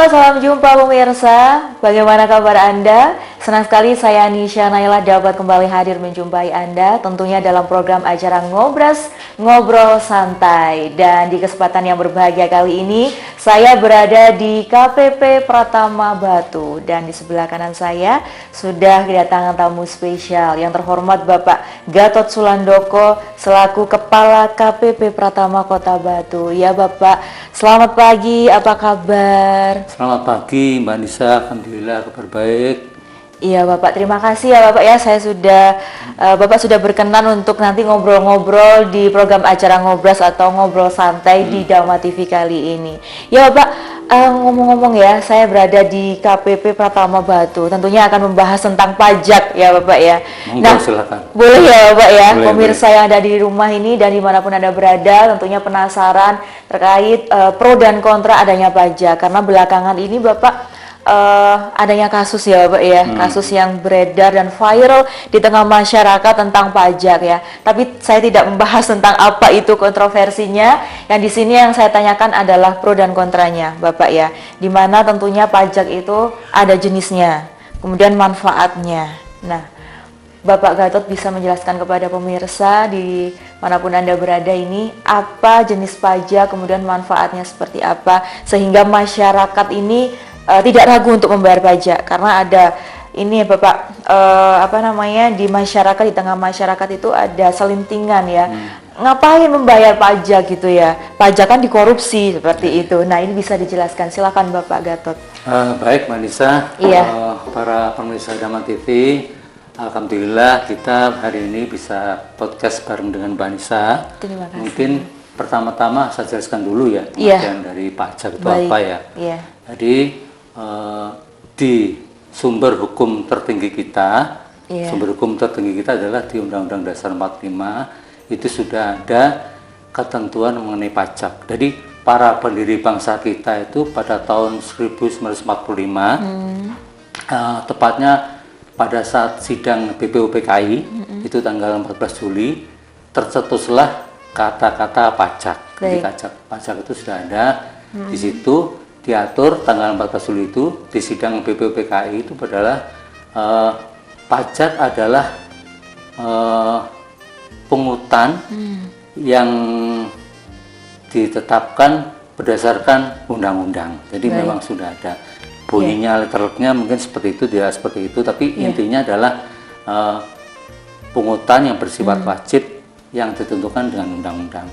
salam jumpa pemirsa. Bagaimana kabar Anda? Senang sekali saya Nisha Naila dapat kembali hadir menjumpai Anda tentunya dalam program acara Ngobras Ngobrol Santai. Dan di kesempatan yang berbahagia kali ini saya berada di KPP Pratama Batu dan di sebelah kanan saya sudah kedatangan tamu spesial yang terhormat Bapak Gatot Sulandoko selaku Kepala KPP Pratama Kota Batu. Ya Bapak, selamat pagi, apa kabar? Selamat pagi Mbak Nisa, alhamdulillah kabar baik. Iya Bapak, terima kasih ya Bapak ya, Bapak sudah berkenan untuk nanti ngobrol-ngobrol di program acara Ngobras atau Ngobrol Santai di Dharma TV kali ini. Ya Bapak, ngomong-ngomong ya, saya berada di KPP Pratama Batu, tentunya akan membahas tentang pajak ya Bapak ya. Monggo, silakan. Boleh ya Bapak ya, boleh, pemirsa yang ada di rumah ini dan dimanapun Anda berada, tentunya penasaran terkait pro dan kontra adanya pajak, karena belakangan ini Bapak adanya kasus ya Bapak ya, kasus yang beredar dan viral di tengah masyarakat tentang pajak ya. Tapi saya tidak membahas tentang apa itu kontroversinya. Yang di sini yang saya tanyakan adalah pro dan kontranya Bapak ya. Dimana tentunya pajak itu ada jenisnya, kemudian manfaatnya. Nah, Bapak Gatot bisa menjelaskan kepada pemirsa di manapun Anda berada ini apa jenis pajak, kemudian manfaatnya seperti apa, sehingga masyarakat ini tidak ragu untuk membayar pajak, karena ada ini ya Bapak, di masyarakat, di tengah masyarakat itu ada selintingan ya, ngapain membayar pajak gitu ya, pajak kan dikorupsi seperti itu. Nah ini bisa dijelaskan, silakan Bapak Gatot. Baik Mbak Nisa, para pemirsa Dharma TV, alhamdulillah kita hari ini bisa podcast bareng dengan Mbak Nisa. Terima kasih. Mungkin pertama-tama saya jelaskan dulu ya, pengertian dari pajak itu apa ya. Jadi di sumber hukum tertinggi kita, sumber hukum tertinggi kita adalah di Undang-Undang Dasar 45, itu sudah ada ketentuan mengenai pajak. Jadi para pendiri bangsa kita itu pada tahun 1945, tepatnya pada saat sidang BPUPKI, itu tanggal 14 Juli, tercetuslah kata-kata pajak. Jadi pajak itu sudah ada di situ. Diatur tanggal 14 Juli itu di sidang BPUPKI itu adalah pajak adalah pungutan yang ditetapkan berdasarkan undang-undang. Jadi memang sudah ada bunyinya, letternya mungkin seperti itu, dia seperti itu, tapi intinya adalah pungutan yang bersifat wajib yang ditentukan dengan undang-undang.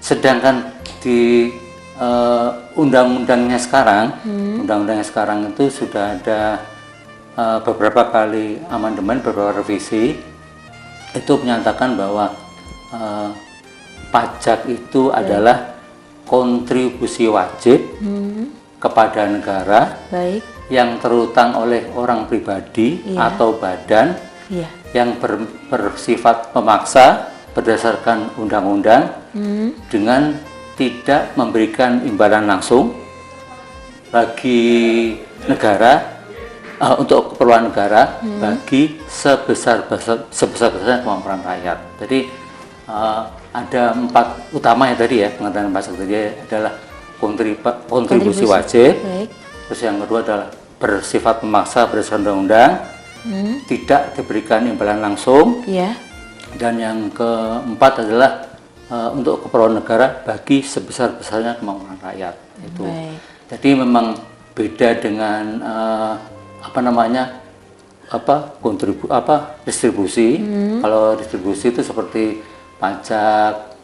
Sedangkan di undang-undangnya sekarang itu sudah ada beberapa kali amandemen, beberapa revisi, itu menyatakan bahwa pajak itu adalah kontribusi wajib kepada negara yang terutang oleh orang pribadi atau badan yang bersifat memaksa berdasarkan undang-undang dengan tidak memberikan imbalan langsung bagi negara, untuk keperluan negara, bagi sebesar-besarnya kemampuan rakyat. Jadi ada 4 utama ya tadi ya, pengertian pajak tadi adalah kontribusi wajib, terus yang kedua adalah bersifat memaksa berdasarkan undang-undang, tidak diberikan imbalan langsung, dan yang keempat adalah untuk keperluan negara bagi sebesar-besarnya kemampuan rakyat itu. Jadi memang beda dengan distribusi. Kalau distribusi itu seperti pajak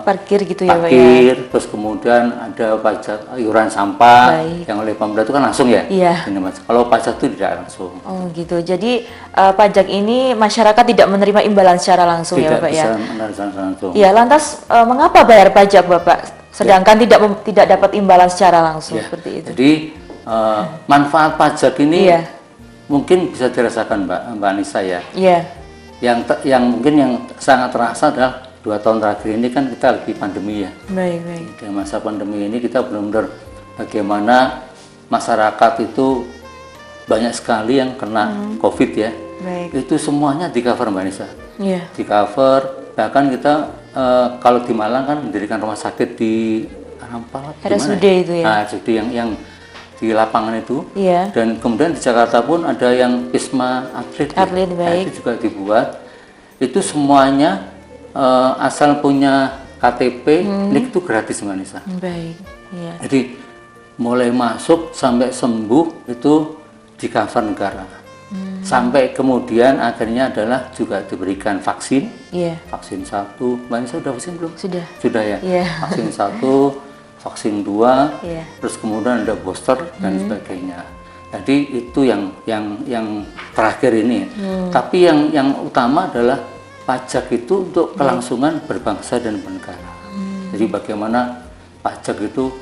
parkir gitu ya Pak ya. Terus kemudian ada pajak iuran sampah yang oleh pemerintah itu kan langsung ya. Kalau pajak itu tidak langsung. Oh gitu. Jadi pajak ini masyarakat tidak menerima imbalan secara langsung ya Bapak ya. Tidak bisa menerima langsung. Iya, lantas mengapa bayar pajak Bapak sedangkan tidak dapat imbalan secara langsung seperti itu? Jadi manfaat pajak ini mungkin bisa dirasakan Mbak Anissa ya. Yang mungkin yang sangat terasa adalah 2 tahun terakhir ini kan kita lagi pandemi ya. Di masa pandemi ini kita benar-benar bagaimana masyarakat itu banyak sekali yang kena COVID ya. Itu semuanya di cover Mbak Nisa. Di cover, bahkan kita kalau di Malang kan mendirikan rumah sakit di Rampal, RSUD itu ya. RSUD yang di lapangan itu. Iya. Dan kemudian di Jakarta pun ada yang Wisma Atlet, Atlet, ya. baik. Nah, itu juga dibuat. Itu semuanya asal punya KTP, NIK itu gratis Mbak Nisa. Baik. Iya. Jadi mulai masuk sampai sembuh itu di cover negara. Sampai kemudian akhirnya adalah juga diberikan vaksin. Iya. Vaksin 1, Mbak Nisa udah vaksin belum? Sudah. Sudah ya. Iya. Vaksin 1, vaksin 2, Iya. terus kemudian ada booster dan sebagainya. Jadi itu yang terakhir ini. Tapi yang utama adalah pajak itu untuk kelangsungan berbangsa dan bernegara. Jadi bagaimana pajak itu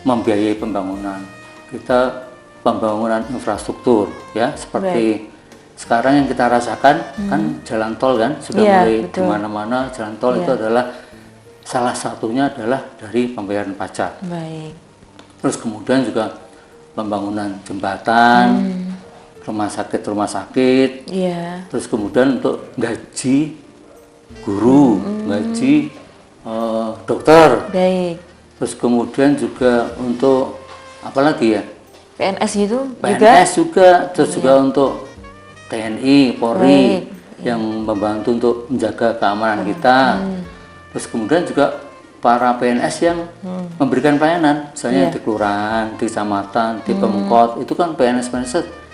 membiayai pembangunan. Kita pembangunan infrastruktur ya, seperti sekarang yang kita rasakan kan jalan tol kan sudah mulai di mana-mana. Jalan tol itu adalah salah satunya adalah dari pembayaran pajak. Baik. Terus kemudian juga pembangunan jembatan, rumah sakit. Iya. Terus kemudian untuk gaji guru, gaji dokter. Baik. Terus kemudian juga untuk apa lagi ya? PNS gitu PNS juga, terus juga untuk TNI, Polri yang membantu untuk menjaga keamanan kita. Terus kemudian juga para PNS yang memberikan pelayanan, misalnya di kelurahan, di kecamatan, di Pemkot, itu kan PNS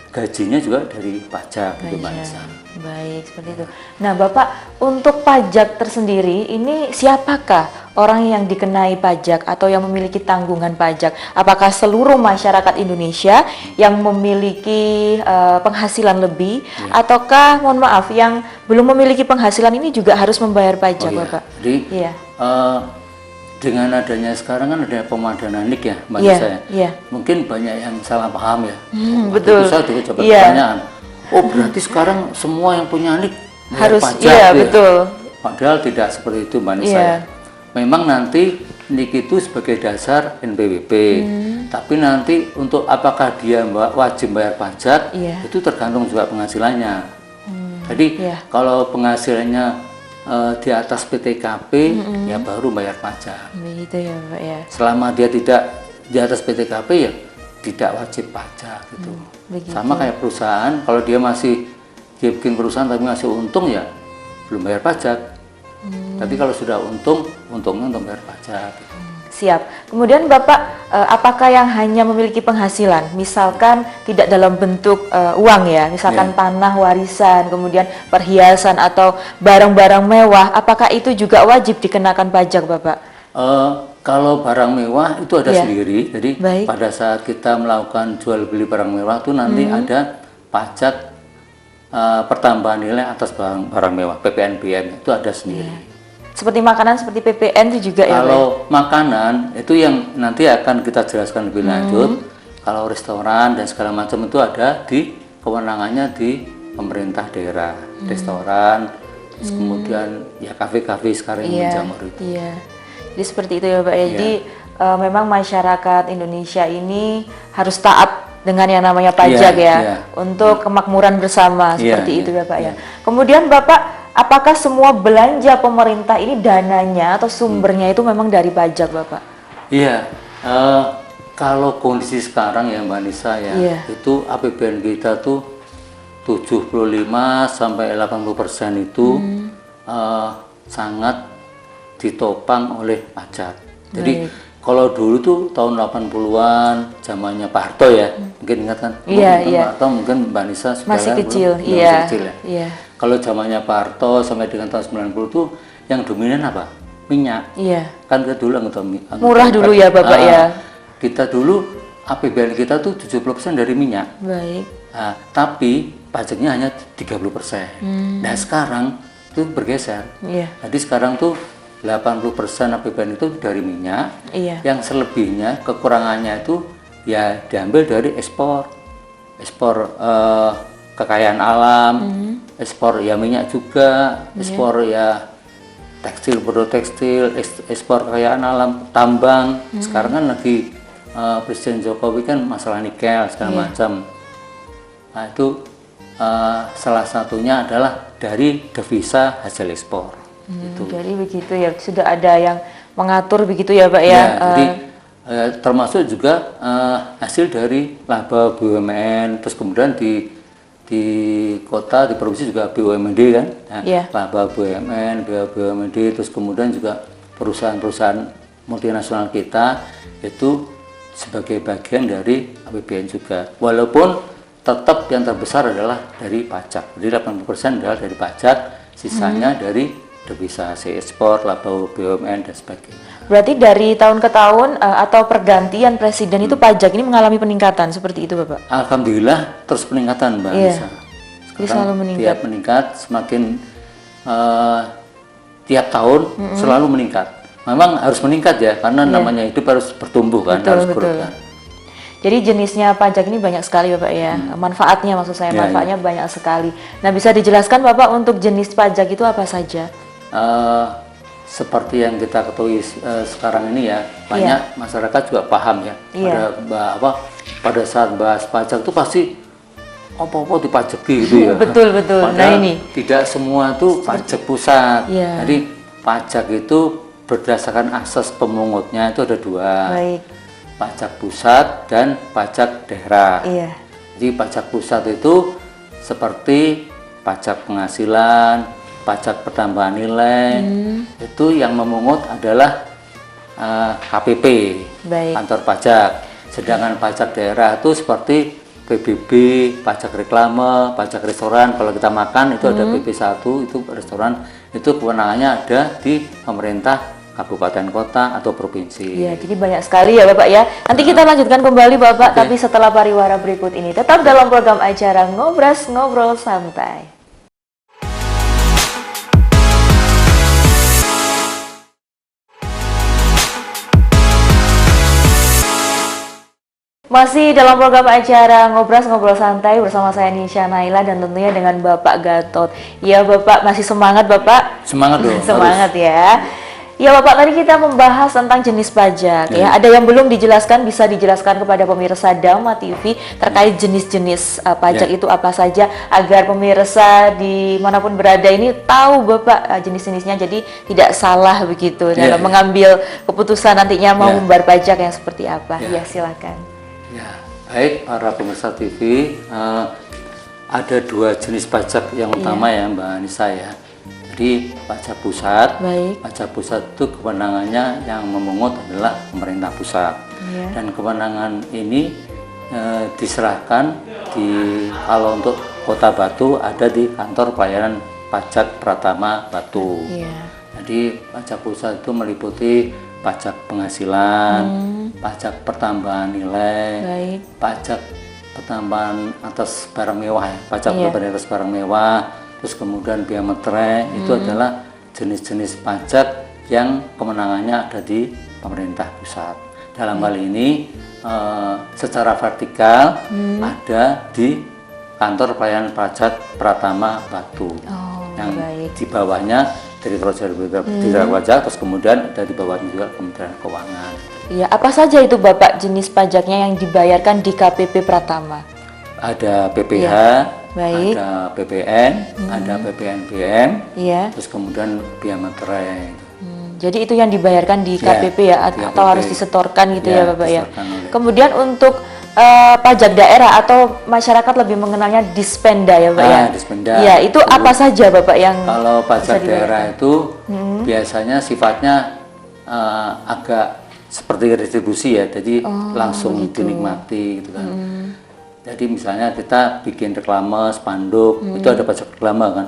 gajinya juga dari pajak, gitu Mbak Nisa. Baik, seperti itu. Nah, Bapak, untuk pajak tersendiri, ini siapakah orang yang dikenai pajak atau yang memiliki tanggungan pajak? Apakah seluruh masyarakat Indonesia yang memiliki penghasilan lebih, ataukah, mohon maaf, yang belum memiliki penghasilan ini juga harus membayar pajak, Bapak? Jadi, dengan adanya sekarang kan ada pemadanan NIK ya, Mbak Nisa ya. Mungkin banyak yang salah paham ya. Betul. Itu saya juga coba pertanyaan. Oh, berarti sekarang semua yang punya NIK harus pajak, iya, ya? Betul. Padahal tidak seperti itu Mbak Nisa. Memang nanti NIK itu sebagai dasar NPWP. Tapi nanti untuk apakah dia wajib bayar pajak, itu tergantung juga penghasilannya. Jadi kalau penghasilannya di atas PTKP, ya baru bayar pajak. Begitu ya Pak ya. Selama dia tidak di atas PTKP ya tidak wajib pajak gitu. Sama kayak perusahaan, kalau dia bikin perusahaan tapi masih untung ya belum bayar pajak. Tapi kalau sudah untungnya untuk bayar pajak. Gitu. Siap. Kemudian Bapak, apakah yang hanya memiliki penghasilan, misalkan tidak dalam bentuk uang ya, misalkan tanah warisan, kemudian perhiasan atau barang-barang mewah, apakah itu juga wajib dikenakan pajak, Bapak? Kalau barang mewah itu ada sendiri, jadi Baik. pada saat kita melakukan jual beli barang mewah itu nanti ada pajak pertambahan nilai atas barang mewah, PPNBM itu ada sendiri. Seperti makanan, seperti PPN itu juga ya? Kalau makanan itu yang nanti akan kita jelaskan lebih lanjut. Kalau restoran dan segala macam itu ada di kewenangannya di pemerintah daerah, restoran, terus kemudian ya kafe-kafe sekarang yang menjamur itu. Iya. Jadi seperti itu ya Pak ya. Jadi memang masyarakat Indonesia ini harus taat dengan yang namanya pajak untuk kemakmuran bersama seperti itu ya Pak ya. Kemudian Bapak, apakah semua belanja pemerintah ini dananya atau sumbernya itu memang dari pajak Bapak? Iya, kalau kondisi sekarang ya Mbak Nisa ya, itu APBN kita tuh 75 sampai 80% itu sangat ditopang oleh pajak. Jadi kalau dulu tuh tahun 80-an zamannya Pak Harto ya, mungkin ingat kan? Pak Harto mungkin Mbak Nisa masih kecil, masih kecil ya. Kalau zamannya Pak Harto sampai dengan tahun 90 tuh yang dominan apa? Minyak. Kan kita dulu anggota murah dulu ya Bapak ya. Kita dulu APBN kita tuh 70% dari minyak. Baik. Tapi pajaknya hanya 30%. Nah sekarang itu bergeser. Jadi sekarang tuh 80% APBN itu dari minyak, yang selebihnya kekurangannya itu ya diambil dari ekspor kekayaan alam, ekspor ya minyak juga, ekspor ya tekstil, produk tekstil, ekspor kekayaan alam, tambang. Sekarang kan lagi Presiden Jokowi kan masalah nikel segala macam. Nah itu salah satunya adalah dari devisa hasil ekspor. Jadi begitu ya, sudah ada yang mengatur begitu ya Pak ya. Jadi termasuk juga hasil dari laba BUMN, terus kemudian di kota, di provinsi juga BUMD kan, laba BUMN, BUMD, terus kemudian juga perusahaan-perusahaan multinasional kita itu sebagai bagian dari APBN juga, walaupun tetap yang terbesar adalah dari pajak, jadi 80% adalah dari pajak, sisanya dari devisa hasil ekspor, laba BUMN dan sebagainya. Berarti dari tahun ke tahun atau pergantian presiden itu pajak ini mengalami peningkatan seperti itu Bapak? Alhamdulillah terus peningkatan Mbak Anissa. Jadi selalu meningkat. Tiap meningkat, semakin tiap tahun selalu meningkat. Memang harus meningkat ya, karena namanya hidup harus bertumbuh kan, harus berubah. Jadi jenisnya pajak ini banyak sekali Bapak ya, manfaatnya maksud saya, manfaatnya banyak sekali. Nah bisa dijelaskan Bapak untuk jenis pajak itu apa saja? Seperti yang kita ketahui sekarang ini ya, banyak masyarakat juga paham ya. Pada saat bahas pajak itu pasti apa-apa dipajaki gitu ya. Betul. Padahal nah ini tidak semua itu pajak pusat. Jadi pajak itu berdasarkan asas pemungutnya itu ada dua. Baik. Pajak pusat dan pajak daerah. Jadi pajak pusat itu seperti pajak penghasilan, pajak pertambahan nilai, itu yang memungut adalah KPP, kantor pajak. Sedangkan pajak daerah itu seperti PBB, pajak reklame, pajak restoran. Kalau kita makan itu ada PP1, itu restoran, itu kewenangannya ada di pemerintah kabupaten, kota, atau provinsi. Iya, jadi banyak sekali ya Bapak ya. Nanti kita lanjutkan kembali Bapak, tapi setelah pariwara berikut ini. Tetap dalam program acara Ngobras Ngobrol Santai. Masih dalam program acara Ngobras Ngobrol Santai bersama saya Nisha Naila dan tentunya dengan Bapak Gatot. Ya Bapak, masih semangat Bapak? Semangat dong. Semangat ya. Ya Bapak, tadi kita membahas tentang jenis pajak ya. Ada yang belum dijelaskan, bisa dijelaskan kepada pemirsa Dama TV terkait jenis-jenis pajak itu apa saja, agar pemirsa dimanapun berada ini tahu Bapak jenis-jenisnya, jadi tidak salah begitu dalam mengambil keputusan nantinya mau membayar pajak yang seperti apa. Ya silakan. Ya, baik para pemirsa TV, ada dua jenis pajak yang utama ya Mbak Anissa ya. Jadi pajak pusat, pajak pusat itu kewenangannya yang memungut adalah pemerintah pusat. Dan kewenangan ini diserahkan kalau untuk Kota Batu ada di kantor pelayanan pajak Pratama Batu. Jadi pajak pusat itu meliputi pajak penghasilan, pajak pertambahan nilai, pajak pertambahan atas barang mewah ya, pajak pertambahan atas barang mewah, terus kemudian biaya materai, itu adalah jenis-jenis pajak yang kewenangannya ada di pemerintah pusat. Dalam hal ini secara vertikal ada di kantor pelayanan pajak Pratama Batu, yang di bawahnya Direktorat Jenderal Pajak, terus kemudian dari bawahnya juga Kementerian Keuangan. Iya, apa saja itu Bapak jenis pajaknya yang dibayarkan di KPP Pratama? Ada PPH, ada PPN, ada PPNBM, terus kemudian biaya materai. Jadi itu yang dibayarkan di KPP ya, atau harus disetorkan gitu ya Bapak ya. Kemudian untuk pajak daerah atau masyarakat lebih mengenalnya Dispenda ya Pak ya? Dispenda. Iya, itu apa saja Bapak yang kalau pajak daerah itu biasanya sifatnya agak seperti retribusi ya, jadi langsung dinikmati gitu kan. Jadi misalnya kita bikin reklame, spanduk, itu ada pajak reklame kan.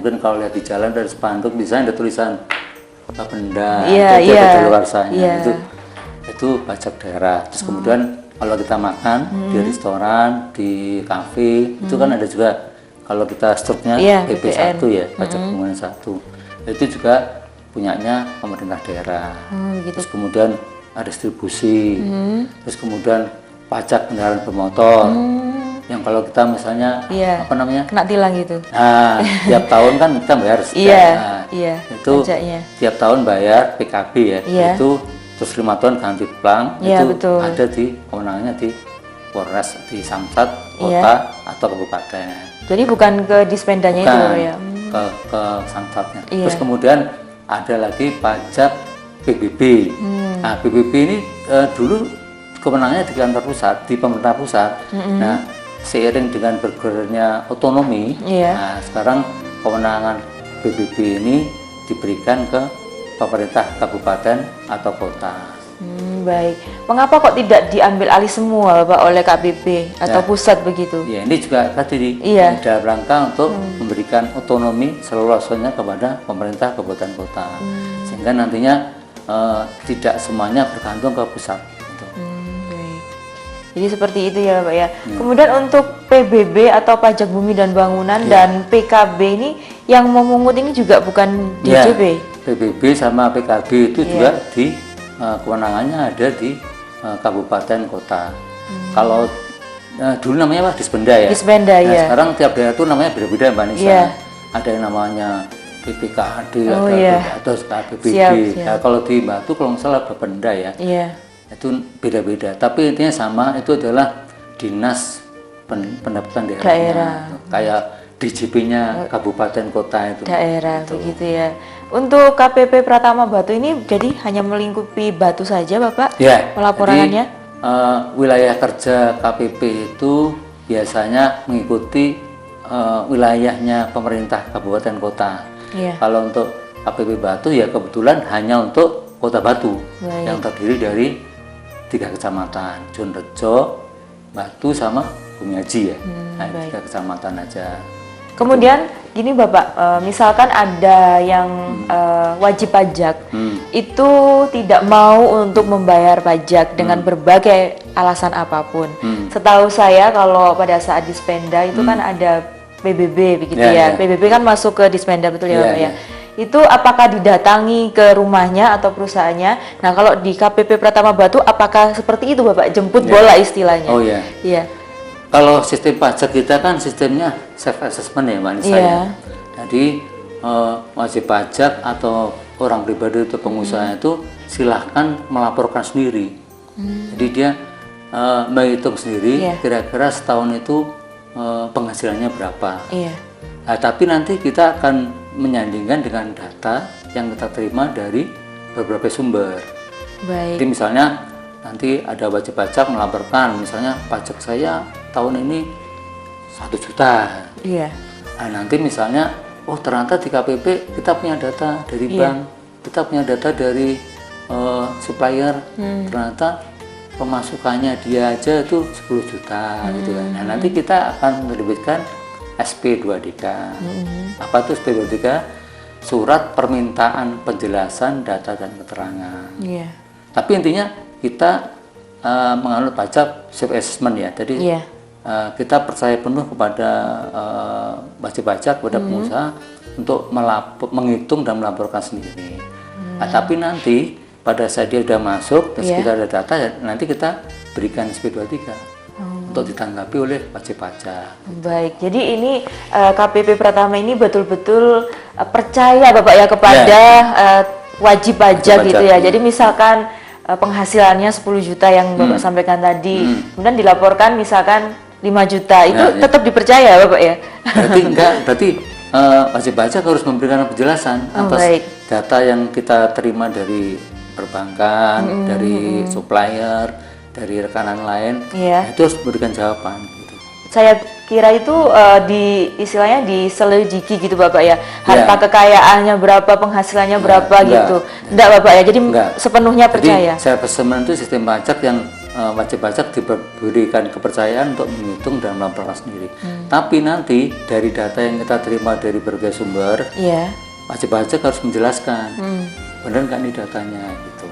Mungkin kalau lihat di jalan dari spanduk di sana ada tulisan Bapenda, ada luarsanya, itu pajak daerah. Terus kemudian kalau kita makan di restoran, di kafe, itu kan ada juga kalau kita struknya PP1 ya, pajak penghasilan 1. Itu juga punyanya pemerintah daerah. Terus kemudian ada distribusi. Terus kemudian pajak kendaraan bermotor. Yang kalau kita misalnya apa namanya? Kena tilang gitu. Nah, tiap tahun kan kita bayar itu pajaknya. Tiap tahun bayar PKB ya. Itu terus 5 tahun ganti plang, itu ada di kewenangannya di Polres, di Samsat, kota atau kabupaten. Jadi bukan ke Dispendanya itu ya? Ke Samsatnya. Terus kemudian ada lagi pajak PBB. Nah, PBB ini dulu kewenangannya di kantor pusat, di pemerintah pusat. Nah, seiring dengan bergulirnya otonomi, nah sekarang kewenangan PBB ini diberikan ke pemerintah kabupaten atau kota. Baik. Mengapa kok tidak diambil alih semua Bapak oleh KPP atau pusat begitu? Ya, ini juga tadi dalam rangka untuk memberikan otonomi seluruhnya kepada pemerintah kabupaten kota, sehingga nantinya tidak semuanya bergantung ke pusat. Gitu. Baik. Jadi seperti itu ya Bapak ya. Kemudian untuk PBB atau pajak bumi dan bangunan dan PKB ini yang memungut ini juga bukan DJP? PBB sama PKB itu juga di kewenangannya ada di kabupaten kota. Kalau dulu namanya Dispenda ya. Dispenda ya. Sekarang tiap daerah itu namanya beda-beda Mbak Nisa. Ada yang namanya BPKAD, atau BPD. Nah, kalau di Batu kalau nggak salah Bapenda ya. Itu beda-beda. Tapi intinya sama, itu adalah dinas pendapatan daerah. Kayak DJP-nya kabupaten kota itu. Daerah gitu. Begitu ya. Untuk KPP Pratama Batu ini jadi hanya melingkupi Batu saja Bapak? Pelaporannya? Wilayah kerja KPP itu biasanya mengikuti wilayahnya pemerintah kabupaten kota. Kalau untuk KPP Batu ya kebetulan hanya untuk Kota Batu. Yang terdiri dari 3 kecamatan, Jonrejo, Batu sama Bumi Haji ya. 3 kecamatan aja. Kemudian gini Bapak, misalkan ada yang wajib pajak, itu tidak mau untuk membayar pajak dengan berbagai alasan apapun. Setahu saya kalau pada saat Dispenda itu kan ada PBB begitu ya. PBB kan masuk ke Dispenda, betul ya Bapak ya. Itu apakah didatangi ke rumahnya atau perusahaannya? Nah kalau di KPP Pratama Batu apakah seperti itu Bapak, jemput bola istilahnya? Oh iya. Kalau sistem pajak kita kan sistemnya self assessment ya Mbak Nisa ya. Jadi wajib pajak atau orang pribadi atau pengusaha itu silahkan melaporkan sendiri. Jadi dia menghitung sendiri kira-kira setahun itu penghasilannya berapa. Nah, tapi nanti kita akan menyandingkan dengan data yang kita terima dari beberapa sumber. Jadi misalnya nanti ada wajib pajak melaporkan, misalnya pajak saya tahun ini 1 juta. Nah, nanti misalnya, oh ternyata di KPP kita punya data dari bank, kita punya data dari supplier, ternyata pemasukannya dia aja itu 10 juta gitu kan. Nah, nanti kita akan menerbitkan SP2DK. Apa itu SP2DK? Surat permintaan penjelasan data dan keterangan. Tapi intinya kita menganut pajak self assessment ya. Jadi kita percaya penuh kepada wajib pajak, kepada pengusaha untuk menghitung dan melaporkan sendiri. Nah, tapi nanti pada saat dia sudah masuk, terus kita ada data, nanti kita berikan SP23 untuk ditanggapi oleh wajib pajak. Baik, jadi ini KPP Pratama ini betul-betul percaya Bapak ya kepada wajib pajak gitu ya. Jadi misalkan penghasilannya 10 juta yang Bapak sampaikan tadi, kemudian dilaporkan misalkan 5 juta, itu tetap dipercaya Bapak ya? Berarti wajib pajak harus memberikan penjelasan atas data yang kita terima dari perbankan, dari supplier, dari rekanan lain, itu harus memberikan jawaban. Gitu. Saya kira itu istilahnya diselidiki gitu Bapak ya, harta kekayaannya berapa, penghasilannya berapa gitu. Enggak Bapak ya, jadi sepenuhnya percaya. Jadi self assessment itu sistem pajak yang wajib pajak diberikan kepercayaan untuk menghitung dan melaporkan sendiri. Tapi nanti dari data yang kita terima dari berbagai sumber, wajib pajak harus menjelaskan benar nggak nih datanya gitu.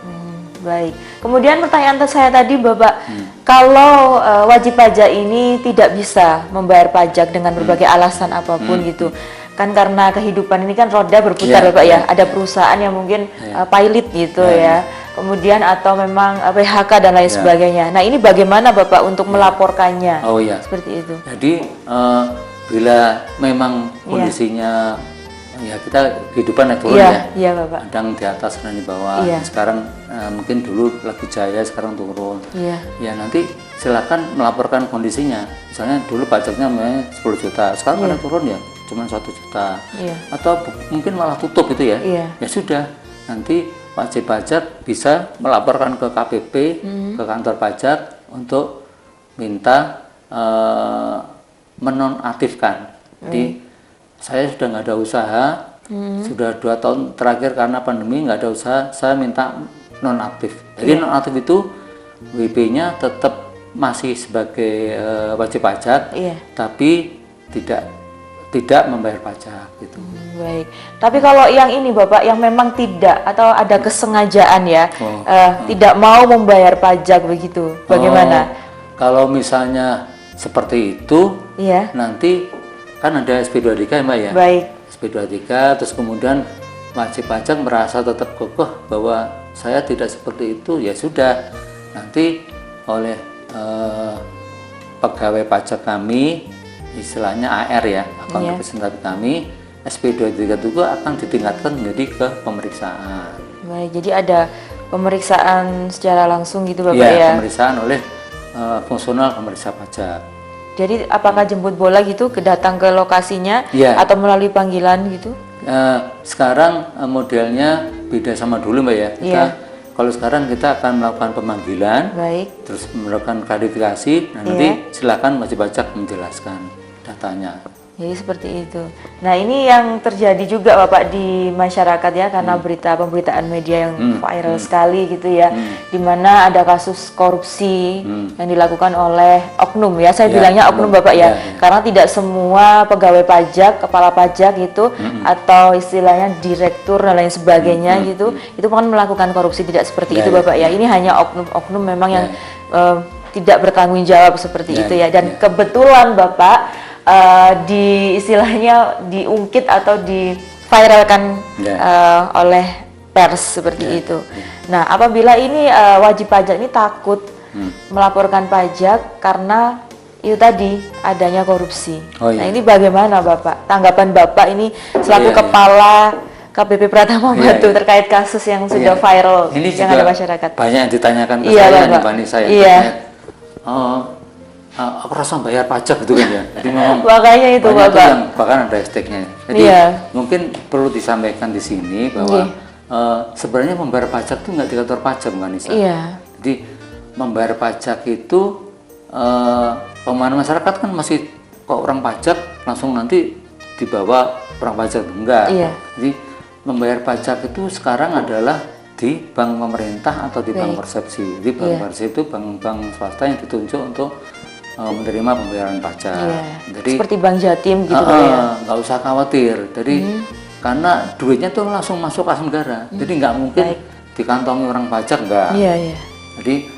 Baik. Kemudian pertanyaan saya tadi Bapak, kalau wajib pajak ini tidak bisa membayar pajak dengan berbagai alasan apapun gitu, kan karena kehidupan ini kan roda berputar Bapak ya, ada perusahaan yang mungkin pilot gitu ya, kemudian atau memang PHK dan lain sebagainya. Nah ini bagaimana Bapak untuk melaporkannya? Seperti itu. Jadi bila memang kondisinya kita kehidupan naik turun Bapak. Kadang di atas, kadang di bawah. Sekarang mungkin dulu lagi jaya, sekarang turun. Ya nanti silakan melaporkan kondisinya. Misalnya dulu pajaknya 10 juta, sekarang kadang turun ya cuma 1 juta. Atau mungkin malah tutup gitu ya. Ya sudah, nanti wajib pajak bisa melaporkan ke KPP, ke kantor pajak untuk minta menonaktifkan. Jadi saya sudah nggak ada usaha, sudah 2 tahun terakhir karena pandemi nggak ada usaha, saya minta nonaktif. Jadi nonaktif itu WP-nya tetap masih sebagai wajib pajak, tapi tidak membayar pajak gitu. Baik. Tapi kalau yang ini Bapak, yang memang tidak atau ada kesengajaan ya, tidak mau membayar pajak begitu, bagaimana? Kalau misalnya seperti itu, nanti kan ada SP23 ya Mbak ya. Baik. SP23, terus kemudian wajib pajak merasa tetap kokoh bahwa saya tidak seperti itu, ya sudah, nanti oleh pegawai pajak kami, istilahnya AR ya, akun representatif kami, SP23 itu akan ditingkatkan menjadi ke pemeriksaan. Baik, jadi ada pemeriksaan secara langsung gitu Bapak ya? Iya, pemeriksaan oleh fungsional pemeriksa pajak. Jadi apakah jemput bola gitu, datang ke lokasinya atau melalui panggilan gitu? Sekarang modelnya beda sama dulu Mbak ya. Kalau sekarang kita akan melakukan pemanggilan, terus melakukan klarifikasi, nanti silakan wajib pajak menjelaskan datanya. Jadi seperti itu. Nah ini yang terjadi juga Bapak di masyarakat ya, karena pemberitaan media yang viral sekali gitu ya, di mana ada kasus korupsi yang dilakukan oleh oknum ya, saya bilangnya oknum Bapak ya, karena tidak semua pegawai pajak, kepala pajak gitu, atau istilahnya direktur dan lain sebagainya gitu, itu kan melakukan korupsi, tidak seperti itu Bapak ya. Ini hanya oknum-oknum memang yang tidak bertanggung jawab seperti itu ya, dan kebetulan Bapak di istilahnya diungkit atau diviralkan oleh pers seperti itu. Nah, apabila ini wajib pajak ini takut melaporkan pajak karena itu tadi adanya korupsi. Nah, ini bagaimana Bapak? Tanggapan Bapak ini selaku kepala KPP Pratama Batu terkait kasus yang sudah viral ini yang ada masyarakat. Banyak yang ditanyakan ke saya nih saya. Aku rasa bayar pajak gitu kan ya. Jadi memang makanya itu Bapak. Yang bahkan ada hashtagnya. Jadi mungkin perlu disampaikan di sini bahwa sebenarnya membayar pajak itu nggak di kantor pajak Mbak Nisa. Jadi membayar pajak itu pemahaman masyarakat kan masih kok orang pajak langsung nanti dibawa orang pajak, enggak. Jadi membayar pajak itu sekarang adalah di bank pemerintah atau di bank persepsi. Jadi bank persepsi itu bank swasta yang ditunjuk untuk menerima pembayaran pajak. Jadi seperti Bank Jatim gitu ya. Nggak usah khawatir. Jadi karena duitnya tuh langsung masuk kas negara. Jadi nggak mungkin dikantongi orang pajak, enggak. Jadi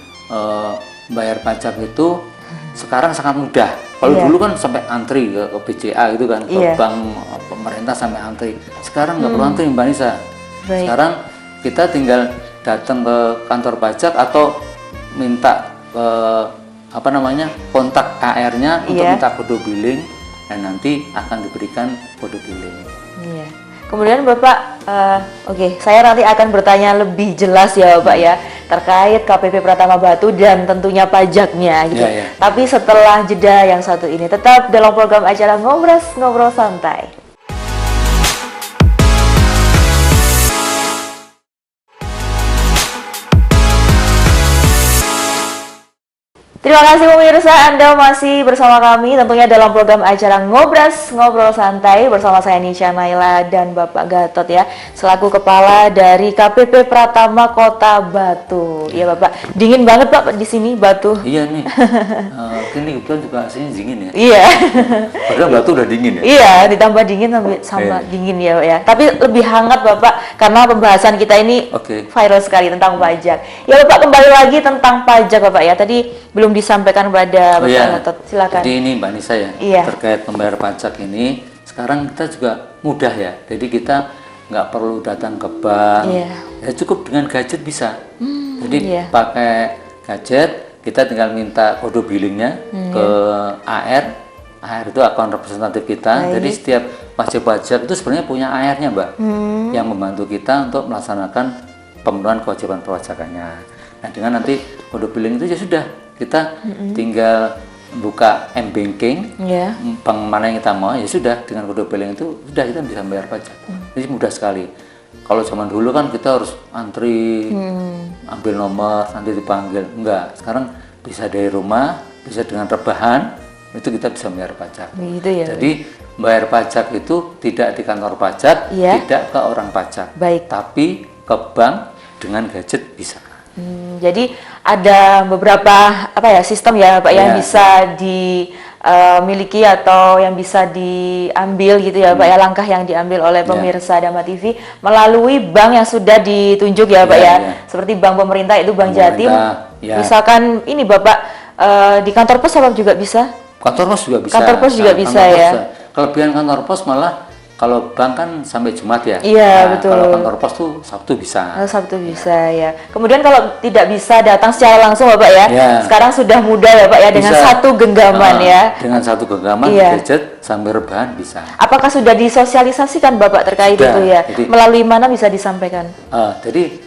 bayar pajak itu sekarang sangat mudah. Kalau dulu kan sampai antri ke BCA gitu kan, ke bank pemerintah sampai antri. Sekarang nggak perlu antri Mbak Nisa. Sekarang kita tinggal datang ke kantor pajak atau minta ke kontak AR-nya untuk minta kode billing, dan nanti akan diberikan kode billing. Kemudian Bapak, saya nanti akan bertanya lebih jelas ya Bapak ya terkait KPP Pratama Batu dan tentunya pajaknya gitu. Tapi setelah jeda yang satu ini, tetap dalam program acara Ngobrol Santai. Terima kasih pemirsa, Anda masih bersama kami tentunya dalam program acara Ngobrol Santai bersama saya Nisha Naila dan Bapak Gatot ya, selaku kepala dari KPP Pratama Kota Batu. Iya Bapak, dingin banget Pak di sini Batu. Iya nih, ini kebetulan juga aslinya dingin ya. Iya. Padahal Batu udah dingin ya. Iya, ditambah dingin sama dingin ya. Tapi lebih hangat Bapak karena pembahasan kita ini viral sekali tentang pajak. Ya Bapak, kembali lagi tentang pajak Bapak ya. Tadi belum disampaikan pada Bapak Gatot, silakan. Jadi ini Mbak Nisa ya, terkait membayar pajak ini, sekarang kita juga mudah ya. Jadi kita nggak perlu datang ke bank, ya cukup dengan gadget bisa. Jadi pakai gadget, kita tinggal minta kode billingnya ke AR. AR itu akun representatif kita. Jadi setiap wajib pajak itu sebenarnya punya AR-nya Mbak, yang membantu kita untuk melaksanakan pemenuhan kewajiban perpajakannya. Nah dengan nanti kode billing itu ya sudah, kita tinggal buka m-banking, bank mana yang kita mau, ya sudah dengan kode billing itu sudah kita bisa bayar pajak. Jadi mudah sekali. Kalau zaman dulu kan kita harus antri, ambil nomor, nanti dipanggil. Enggak, sekarang bisa dari rumah, bisa dengan rebahan, itu kita bisa membayar pajak. Gitu ya. Jadi bayar pajak itu tidak di kantor pajak, tidak ke orang pajak, tapi ke bank dengan gadget bisa. Jadi ada beberapa sistem ya Pak yang bisa dimiliki atau yang bisa diambil gitu ya Pak ya, langkah yang diambil oleh pemirsa Dhamma TV melalui bank yang sudah ditunjuk ya Pak ya. Seperti bank pemerintah itu Bank Jatim. Misalkan ini Bapak di kantor pos apa juga bisa? Kantor pos juga bisa. Kantor pos juga bisa ya. Kelebihan kantor pos malah kalau bank kan sampai Jumat ya. Iya, betul. Kalau kantor pos tuh Sabtu bisa. Sabtu bisa ya. Kemudian kalau tidak bisa datang secara langsung Bapak ya. Sekarang sudah mudah ya Pak ya dengan satu genggaman ya. Dengan satu genggaman gadget sambil rebahan bisa. Apakah sudah disosialisasikan Bapak terkait itu ya? Jadi, melalui mana bisa disampaikan? Jadi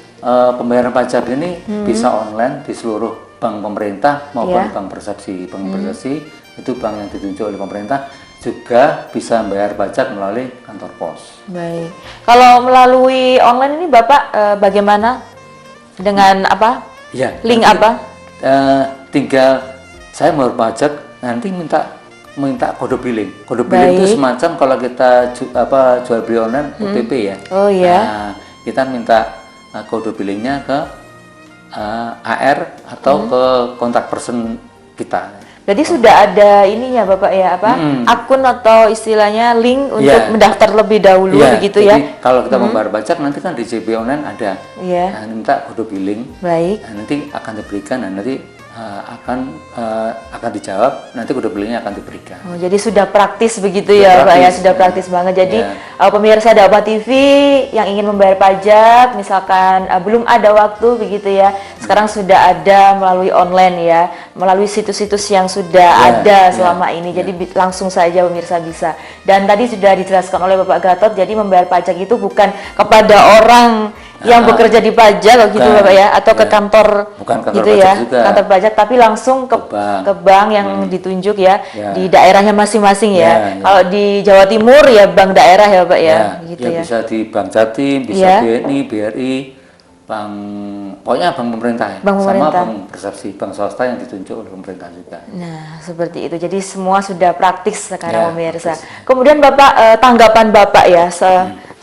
pembayaran pajak ini bisa online di seluruh bank pemerintah maupun bank persepsi. Bank persepsi itu bank yang ditunjuk oleh pemerintah, juga bisa membayar pajak melalui kantor pos. Baik. Kalau melalui online ini Bapak bagaimana? Dengan apa? Ya. Link nanti, apa? Tinggal saya membayar pajak, nanti minta kode billing. Kode billing itu semacam kalau kita jual beli online OTP ya. Oh iya. Nah, kita minta kode billingnya ke AR atau ke kontak person kita. Jadi sudah ada ininya Bapak ya akun atau istilahnya link untuk mendaftar lebih dahulu begitu jadi ya. Kalau kita membayar pajak nanti kan di JP online ada. Nah, minta kode billing. Baik. Nah, nanti akan diberikan dan nanti akan dijawab, nanti kode billingnya akan diberikan. Oh, jadi sudah praktis begitu ya Pak ya, sudah praktis banget. Jadi pemirsa Dhamma TV yang ingin membayar pajak, misalkan belum ada waktu begitu ya, sekarang sudah ada melalui online ya, melalui situs-situs yang sudah ada selama ini. Jadi langsung saja pemirsa bisa. Dan tadi sudah dijelaskan oleh Bapak Gatot, jadi membayar pajak itu bukan kepada orang yang bekerja di pajak gitu Bapak ya, atau ke kantor gitu ya, kantor pajak, tapi langsung ke bank yang ditunjuk ya, di daerahnya masing-masing ya. Kalau di Jawa Timur ya bank daerah ya Pak ya, gitu ya. Bisa di Bank Jatim, bisa BNI, BRI, pokoknya bank pemerintah ya, sama bank persepsi, bank swasta yang ditunjuk oleh pemerintah juga. Nah, seperti itu. Jadi semua sudah praktis sekarang pemirsa. Kemudian Bapak, tanggapan Bapak ya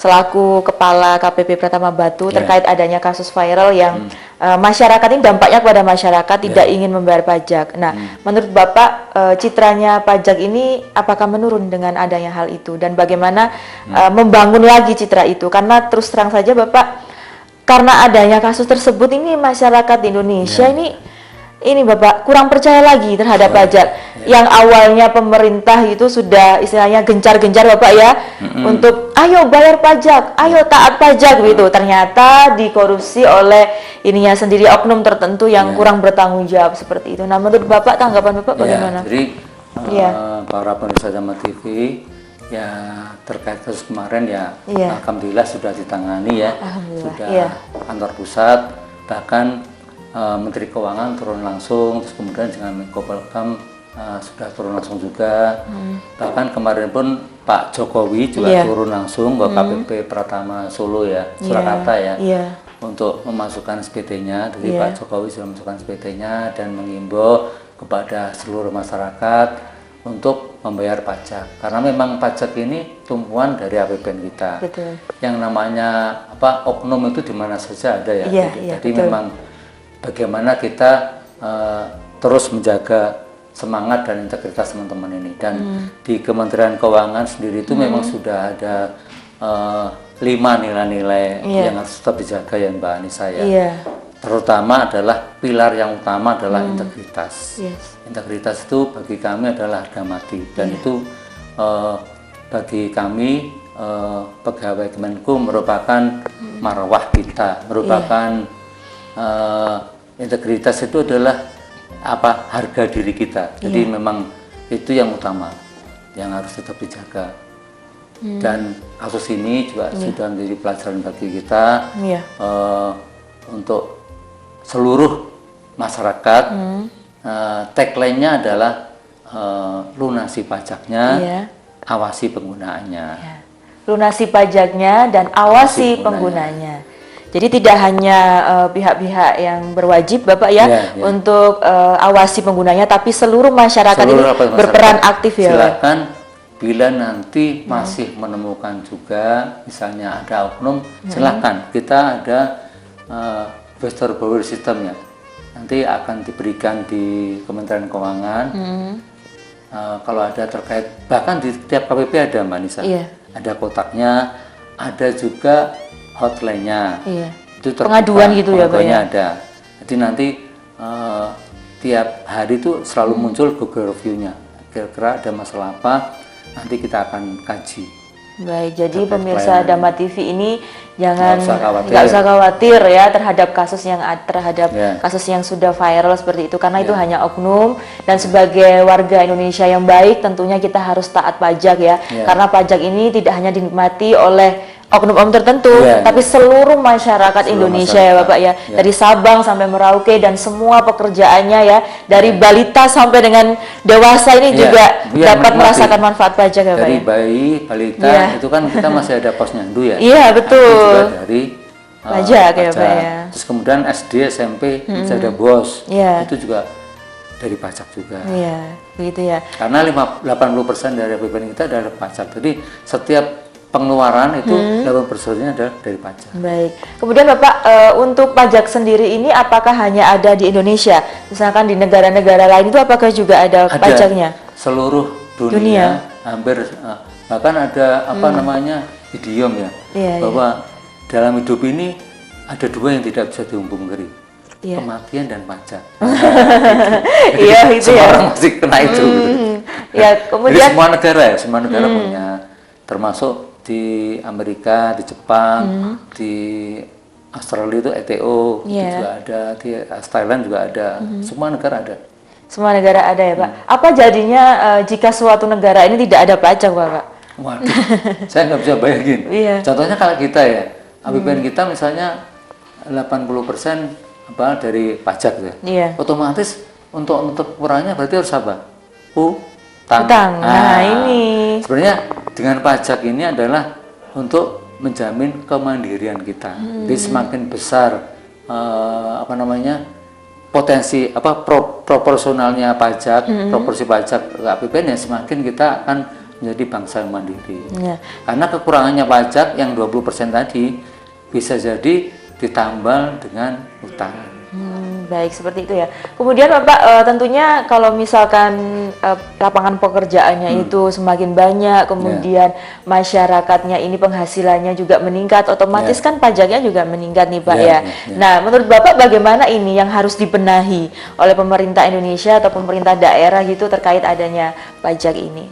selaku Kepala KPP Pratama Batu terkait adanya kasus viral yang masyarakat ini dampaknya kepada masyarakat tidak ingin membayar pajak. Nah, menurut Bapak citranya pajak ini apakah menurun dengan adanya hal itu dan bagaimana membangun lagi citra itu? Karena terus terang saja Bapak, karena adanya kasus tersebut ini masyarakat Indonesia ini Bapak kurang percaya lagi terhadap pajak. Yang awalnya pemerintah itu sudah istilahnya gencar-gencar Bapak ya untuk ayo bayar pajak, ayo taat pajak gitu. Ternyata dikorupsi oleh ininya sendiri oknum tertentu yang kurang bertanggung jawab seperti itu. Nah, menurut Bapak tanggapan Bapak bagaimana? Jadi para pemirsa Dhamma TV ya terkait kasus kemarin alhamdulillah sudah ditangani ya, sudah kantor pusat, bahkan Menteri Keuangan turun langsung, terus kemudian dengan Menko Polhukam sudah turun langsung juga, bahkan kemarin pun Pak Jokowi juga turun langsung ke KPP Pratama Solo ya, Surakarta ya, untuk memasukkan SPT-nya. Jadi Pak Jokowi sudah memasukkan SPT-nya dan mengimbau kepada seluruh masyarakat untuk membayar pajak, karena memang pajak ini tumpuan dari APBN kita. Betul. Yang namanya oknum itu di mana saja ada ya. Jadi memang bagaimana kita terus menjaga semangat dan integritas teman-teman ini. Dan di Kementerian Keuangan sendiri itu memang sudah ada 5 nilai-nilai yang harus tetap dijaga ya Mbak Anissa ya. Terutama adalah pilar yang utama adalah integritas. Integritas itu bagi kami adalah harga mati, dan itu bagi kami pegawai Kemenku merupakan marwah kita, merupakan integritas itu adalah harga diri kita. Jadi memang itu yang utama yang harus tetap dijaga. Dan kasus ini juga sudah menjadi pelajaran bagi kita untuk seluruh masyarakat. Tagline-nya adalah lunasi pajaknya, awasi penggunaannya. lunasi pajaknya dan awasi penggunanya. Jadi tidak hanya pihak-pihak yang berwajib Bapak ya, untuk awasi penggunanya, tapi seluruh masyarakat ini berperan aktif ya. Silakan bila nanti masih menemukan juga misalnya ada oknum, silakan kita ada investor borrower systemnya. Nanti akan diberikan di Kementerian Keuangan. Kalau ada terkait, bahkan di tiap KPP ada Mbak Nisa, ada kotaknya, ada juga hotline-nya. Itu pengaduan gitu ya Pak ya? Ada. Jadi nanti tiap hari itu selalu muncul Google review-nya. Kira-kira ada masalah apa, nanti kita akan kaji. Baik, jadi pemirsa Dhamma TV ini jangan nggak usah khawatir ya terhadap kasus yang sudah viral seperti itu, karena itu hanya oknum, dan sebagai warga Indonesia yang baik tentunya kita harus taat pajak ya, karena pajak ini tidak hanya dinikmati oleh oknum-oknum tertentu, tapi seluruh masyarakat Indonesia ya Bapak ya, dari Sabang sampai Merauke dan semua pekerjaannya ya, dari balita sampai dengan dewasa ini juga dapat merasakan manfaat pajak ya Pak. Dari bayi, balita itu kan kita masih ada posyandu ya. Iya betul. Juga dari pajak ya Pak ya. Terus kemudian SD, SMP bisa ada BOS, itu juga dari pajak juga. Iya, begitu ya. Karena 80% dari APBN kita adalah pajak. Jadi setiap pengeluaran itu 80%-nya adalah dari pajak. Baik. Kemudian Bapak, untuk pajak sendiri ini apakah hanya ada di Indonesia? Misalkan di negara-negara lain itu apakah juga ada pajaknya? Seluruh dunia. Hampir bahkan ada namanya idiom ya, bahwa dalam hidup ini ada dua yang tidak bisa dipungkiri, kematian dan pajak. Iya itu ya. Semua orang masih kena itu. Ya, kemudian jadi semua negara punya, termasuk di Amerika, di Jepang, di Australia itu ETO, itu juga ada, di Thailand juga ada, semua negara ada. Semua negara ada ya Pak. Apa jadinya jika suatu negara ini tidak ada pajak Pak? Waduh, saya nggak bisa bayangin. Contohnya kalau kita ya, APBN kita misalnya 80% dari pajak ya. Otomatis untuk kurangnya berarti harus apa? Utang. Nah ini sebenarnya dengan pajak ini adalah untuk menjamin kemandirian kita. Jadi semakin besar potensi proporsionalnya pajak, proporsi pajak ke APBN, semakin kita akan menjadi bangsa yang mandiri. Karena kekurangannya pajak yang 20% tadi bisa jadi ditambal dengan utang. Baik, seperti itu ya. Kemudian Bapak, tentunya kalau misalkan lapangan pekerjaannya itu semakin banyak, kemudian masyarakatnya ini penghasilannya juga meningkat, otomatis kan pajaknya juga meningkat nih Pak ya. Nah, menurut Bapak bagaimana ini yang harus dibenahi oleh pemerintah Indonesia atau pemerintah daerah gitu terkait adanya pajak ini?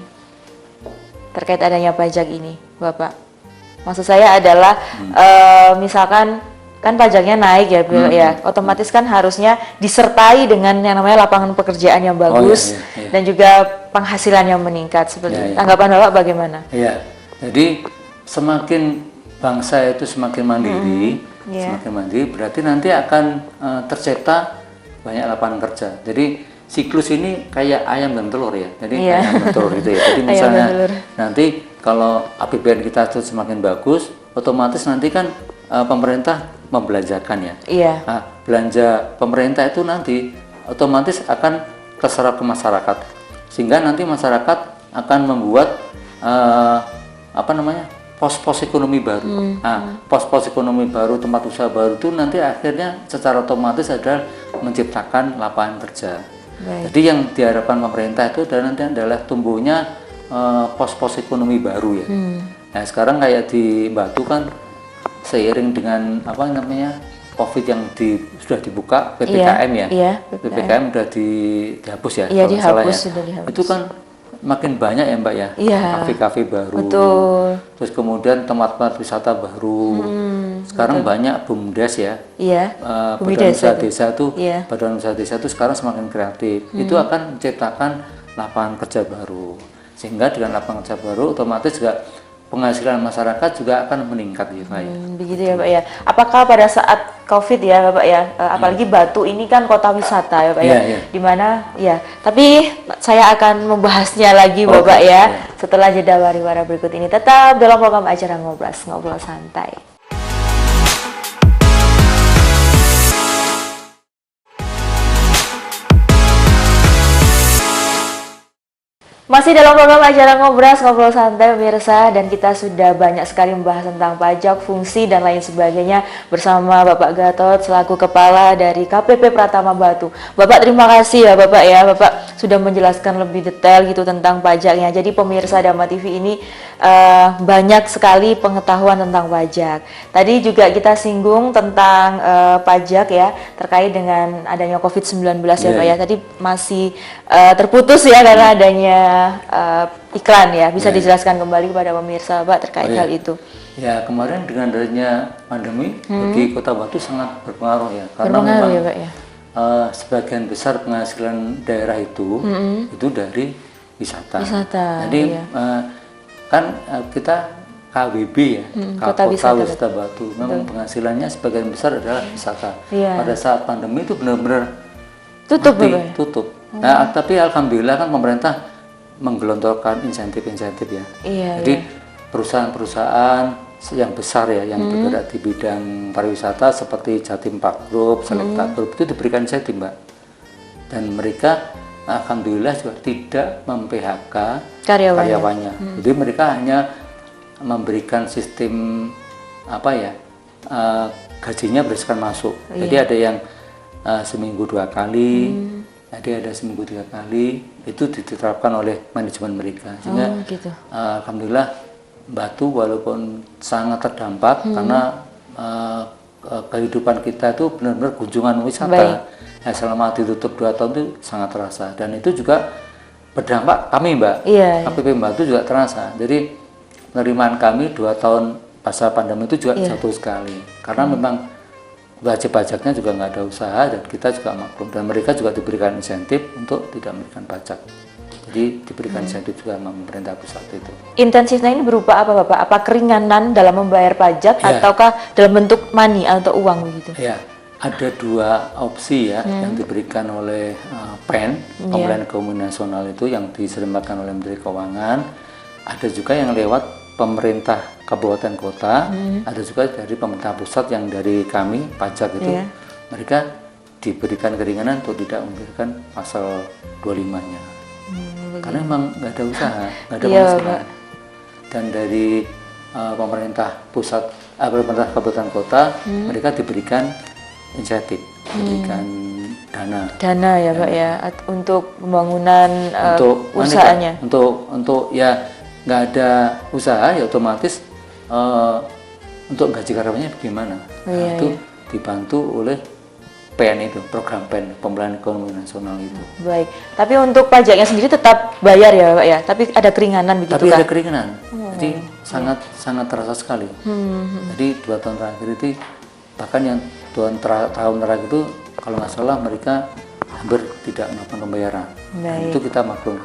Terkait adanya pajak ini, Bapak. Maksud saya adalah misalkan kan pajaknya naik ya, ya, otomatis kan harusnya disertai dengan yang namanya lapangan pekerjaan yang bagus dan juga penghasilan yang meningkat seperti itu. Tanggapan Bapak bagaimana? Iya, jadi semakin bangsa itu semakin mandiri, berarti nanti akan tercipta banyak lapangan kerja. Jadi siklus ini kayak ayam dan telur ya, jadi ayam dan telur gitu ya. Jadi misalnya nanti kalau APBN kita itu semakin bagus, otomatis nanti kan pemerintah membelanjakan ya. Nah, belanja pemerintah itu nanti otomatis akan terserap ke masyarakat, sehingga nanti masyarakat akan membuat pos-pos ekonomi baru. Nah, pos-pos ekonomi baru, tempat usaha baru itu nanti akhirnya secara otomatis adalah menciptakan lapangan kerja. Jadi yang diharapkan pemerintah itu adalah tumbuhnya pos-pos ekonomi baru ya. Nah, sekarang kayak di Batu kan seiring dengan COVID yang sudah dibuka, PPKM PPKM sudah dihapus ya, kalau dihapus. Itu kan makin banyak ya Mbak ya, kafe-kafe baru. Terus kemudian tempat-tempat wisata baru. Sekarang banyak BUMDes ya, Badan Usaha Desa tuh, Badan Usaha Desa itu sekarang semakin kreatif. Itu akan menciptakan lapangan kerja baru, sehingga dengan lapangan kerja baru otomatis juga penghasilan masyarakat juga akan meningkat ya Pak ya. Begitu ya Pak ya. Apakah pada saat COVID ya Bapak ya, apalagi Batu ini kan kota wisata ya Pak ya, dimana ya. Tapi saya akan membahasnya lagi Bapak ya, setelah jeda pariwara berikut ini. Tetap dalam program acara Ngobras, Ngobrol Santai. Masih dalam program acara Ngobras, Ngobrol Santai pemirsa, dan kita sudah banyak sekali membahas tentang pajak, fungsi, dan lain sebagainya bersama Bapak Gatot selaku Kepala dari KPP Pratama Batu. Bapak terima kasih ya Bapak ya, Bapak sudah menjelaskan lebih detail gitu tentang pajaknya. Jadi pemirsa Dhamma TV ini banyak sekali pengetahuan tentang pajak. Tadi juga kita singgung tentang pajak ya, terkait dengan adanya COVID-19 ya Pak ya. Tadi masih terputus ya karena adanya iklan ya, bisa dijelaskan kembali kepada pemirsa Pak terkait hal itu. Ya, kemarin dengan adanya pandemi bagi Kota Batu sangat berpengaruh ya, karena memang ya, Pak, ya? Sebagian besar penghasilan daerah itu dari wisata. Jadi kan kita KWB ya, Kota Wisata Batu, memang penghasilannya sebagian besar adalah wisata. Pada saat pandemi itu benar-benar tutup. Nah, tapi alhamdulillah kan pemerintah menggelontorkan insentif-insentif ya. Jadi perusahaan-perusahaan yang besar ya, yang bergerak di bidang pariwisata seperti Jatim Park Group, Selecta Group itu diberikan insentif Mbak. Dan mereka alhamdulillah juga tidak mem-PHK karyawannya. Jadi mereka hanya memberikan sistem gajinya berdasarkan masuk. Jadi ada yang seminggu 2 kali. Jadi ada seminggu 3 kali, itu diterapkan oleh manajemen mereka. Sehingga alhamdulillah Batu walaupun sangat terdampak karena kehidupan kita itu benar-benar kunjungan wisata. Ya, selama ditutup 2 tahun itu sangat terasa, dan itu juga berdampak kami Mbak. KPP Batu juga terasa. Jadi penerimaan kami 2 tahun pasca pandemi itu juga jatuh sekali. Karena memang wajib pajaknya juga nggak ada usaha, dan kita juga maklum, dan mereka juga diberikan insentif untuk tidak memberikan pajak. Jadi diberikan insentif juga sama pemerintah pusat itu. Intensifnya ini berupa apa Bapak? Apa keringanan dalam membayar pajak ataukah dalam bentuk money atau uang begitu? Ya, ada 2 opsi ya yang diberikan oleh PEN, Pemilihan Ekonomi Nasional itu yang diselenggarakan oleh Menteri Keuangan. Ada juga yang lewat pemerintah kabupaten kota, ada juga dari pemerintah pusat yang dari kami pajak itu, mereka diberikan keringanan untuk tidak memberikan pasal 25-nya. Karena memang nggak ada usaha, nggak ada penghasilan. Dan dari pemerintah pusat, pemerintah kabupaten kota, mereka diberikan insentif, diberikan dana ya Pak ya, untuk pembangunan usahanya. Untuk ya nggak ada usaha ya otomatis untuk gaji karyawannya bagaimana? Itu dibantu oleh PEN itu, program PEN, Pemilihan Ekonomi Nasional itu. Baik, tapi untuk pajaknya sendiri tetap bayar ya Pak ya, tapi ada keringanan begitu kan? Tapi ada keringanan, jadi sangat terasa sekali. Jadi 2 tahun terakhir itu, bahkan yang 2 tahun terakhir itu kalau nggak salah mereka hampir tidak melakukan pembayaran. Itu kita maklum.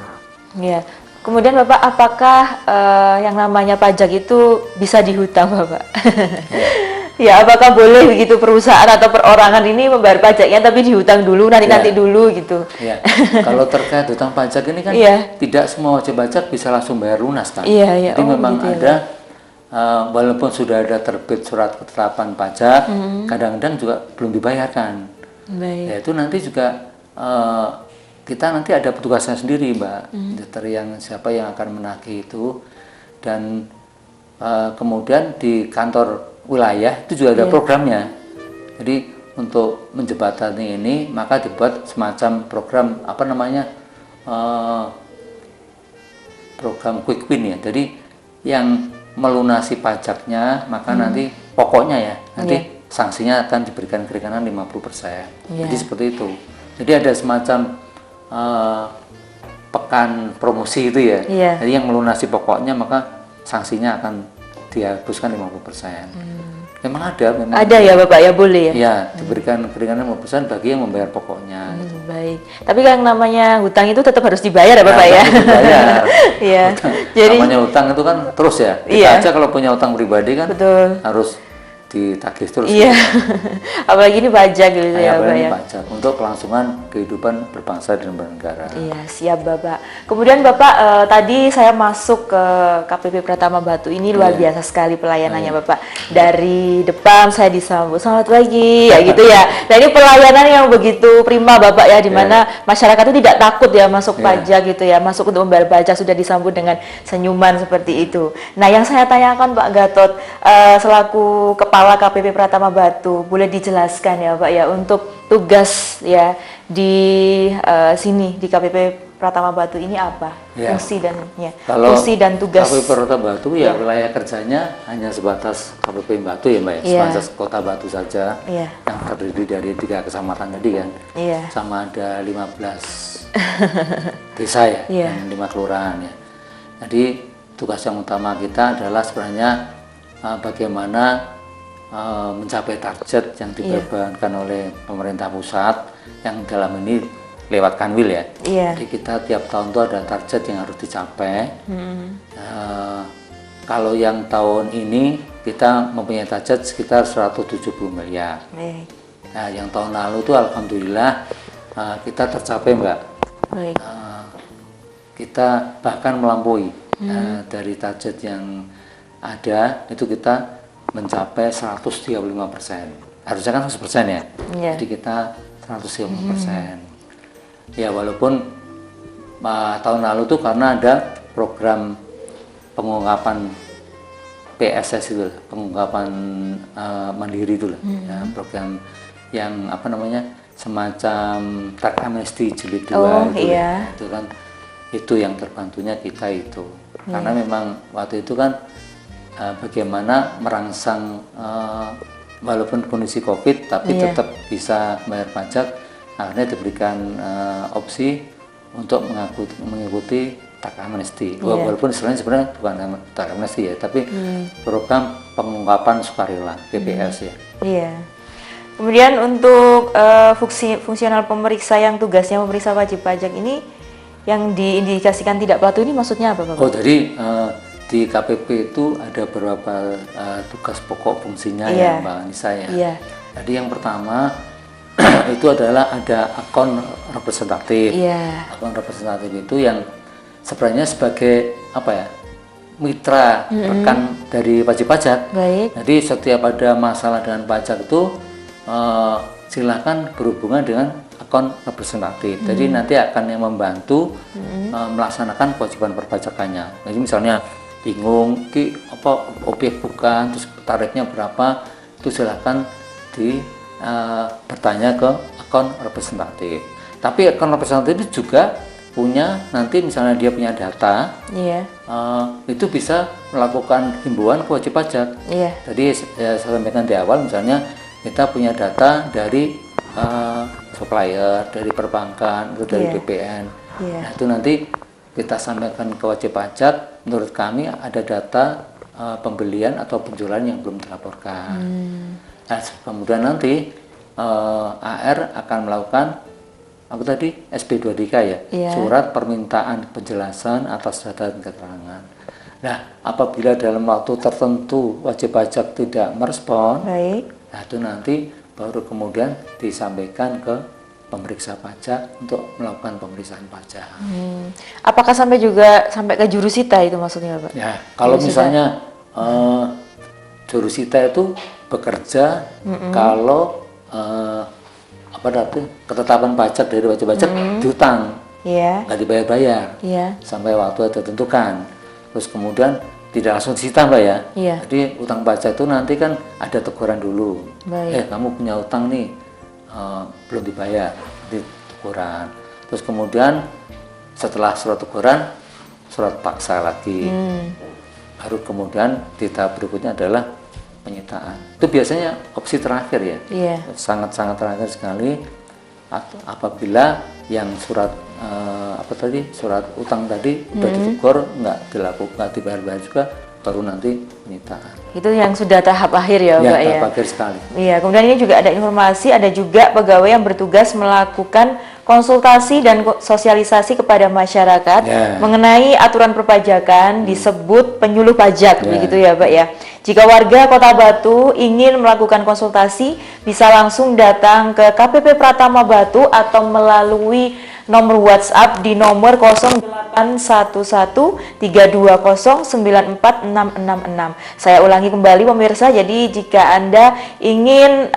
Ya. Kemudian Bapak, apakah yang namanya pajak itu bisa dihutang Bapak? Ya, apakah boleh begitu perusahaan atau perorangan ini membayar pajaknya tapi dihutang dulu, nanti dulu gitu? Ya. Kalau terkait hutang pajak ini kan tidak semua wajib pajak bisa langsung bayar lunas kan? Jadi memang ada, walaupun sudah ada terbit surat ketetapan pajak, kadang-kadang juga belum dibayarkan. Ya, itu nanti juga kita nanti ada petugasnya sendiri Mbak, siapa yang akan menagih itu, dan kemudian di kantor wilayah itu juga ada programnya. Jadi untuk menjembatani ini maka dibuat semacam program program quick win ya. Jadi yang melunasi pajaknya maka nanti pokoknya ya nanti sanksinya akan diberikan keringanan 50%. Jadi seperti itu. Jadi ada semacam pekan promosi itu ya. Jadi yang melunasi pokoknya maka sanksinya akan dihapuskan 50%. Memang ada, Ada ya Bapak ya, boleh ya? Ya, diberikan 5% bagi yang membayar pokoknya. Baik. Tapi yang namanya hutang itu tetap harus dibayar ya Bapak ya? Dibayar. Iya. Jadi namanya hutang itu kan terus ya. Kita aja kalau punya hutang pribadi kan harus ditagih terus. Iya. Apalagi ini pajak gitu ya Bapak ya. Pajak untuk kelangsungan kehidupan berbangsa dan bernegara. Iya, siap Bapak. Kemudian Bapak tadi saya masuk ke KPP Pratama Batu ini luar biasa sekali pelayanannya Bapak. Dari depan saya disambut selamat pagi ya gitu ya. Nah ini pelayanan yang begitu prima Bapak ya, dimana masyarakat itu tidak takut ya masuk pajak gitu ya, masuk untuk membayar pajak sudah disambut dengan senyuman seperti itu. Nah yang saya tanyakan Pak Gatot selaku Kepala KPP Pratama Batu, boleh dijelaskan ya Pak ya untuk tugas ya di sini di KPP Pratama Batu ini apa fungsi dan tugas KPP Pratama Batu ya wilayah kerjanya hanya sebatas KPP Batu ya Mbak ya, sebatas Kota Batu saja yang terdiri dari 3 kecamatan tadi kan, sama ada 15 desa ya dan 5 kelurahan ya. Jadi tugas yang utama kita adalah sebenarnya bagaimana mencapai target yang dibebankan oleh pemerintah pusat yang dalam ini lewat Kanwil ya. Jadi kita tiap tahun itu ada target yang harus dicapai. Kalau yang tahun ini kita mempunyai target sekitar 170 miliar. Nah, yang tahun lalu itu alhamdulillah kita tercapai Mbak. Kita bahkan melampaui dari target yang ada itu kita mencapai 135%. Harusnya kan 100% ya. Jadi kita 135%. Ya walaupun tahun lalu tuh karena ada program pengungkapan PSS itu, pengungkapan mandiri itu lah. Ya, program yang apa namanya semacam tax amnesty jilid 2 itu kan itu yang terbantunya kita itu. Karena memang waktu itu kan bagaimana merangsang walaupun kondisi COVID tapi tetap bisa bayar pajak, akhirnya diberikan opsi untuk mengikuti tax amnesty. Walaupun istilahnya sebenarnya bukan tax amnesty ya, tapi program pengungkapan sukarela PPS ya. Kemudian untuk fungsional pemeriksa yang tugasnya memeriksa wajib pajak ini yang diindikasikan tidak patuh ini maksudnya apa Bapak? Jadi di KPP itu ada beberapa tugas pokok fungsinya ya Mbak Anissa ya. Jadi yang pertama itu adalah ada akun representatif. Akun representatif itu yang sebenarnya sebagai apa ya, mitra rekan dari wajib pajak. Jadi setiap ada masalah dengan pajak itu silakan berhubungan dengan akun representatif. Jadi nanti akan yang membantu melaksanakan kewajiban perpajakannya. Jadi misalnya bingung apa objek bukan, terus tarifnya berapa, itu silahkan bertanya ke akun representatif. Tapi akun representatif itu juga punya nanti misalnya dia punya data, itu bisa melakukan himbauan ke wajib pajak. Jadi saya sampaikan di awal misalnya kita punya data dari supplier, dari perbankan, atau dari BPN. Nah itu nanti kita sampaikan ke wajib pajak, menurut kami ada data pembelian atau penjualan yang belum dilaporkan. Nah, kemudian nanti AR akan melakukan apa tadi SP2DK ya, surat permintaan penjelasan atas data dan keterangan. Nah, apabila dalam waktu tertentu wajib pajak tidak merespon, nah itu nanti baru kemudian disampaikan ke pemeriksa pajak untuk melakukan pemeriksaan pajak. Apakah sampai ke jurusita itu maksudnya Pak? Ya, kalau misalnya jurusita itu bekerja kalau apa berarti ketetapan pajak dari wajib pajak dihutang, nggak dibayar-bayar sampai waktu ditentukan. Terus kemudian tidak langsung disita Mbak ya. Jadi utang pajak itu nanti kan ada teguran dulu. Kamu punya utang nih belum dibayar, di teguran. Terus kemudian setelah surat teguran, surat paksa lagi. Baru kemudian di tahap berikutnya adalah penyitaan. Itu biasanya opsi terakhir ya. Sangat-sangat terakhir sekali. Apabila yang surat surat utang tadi udah ditegur nggak dibayar juga, baru nanti penyitaan. Itu yang sudah tahap akhir ya, Pak ya? Tahap akhir sekali. Iya, kemudian ini juga ada informasi, ada juga pegawai yang bertugas melakukan konsultasi dan sosialisasi kepada masyarakat mengenai aturan perpajakan disebut penyuluh pajak, begitu ya, Pak ya. Jika warga Kota Batu ingin melakukan konsultasi, bisa langsung datang ke KPP Pratama Batu atau melalui nomor WhatsApp di nomor 0811-320-94666. Saya ulangi kembali pemirsa, jadi jika Anda ingin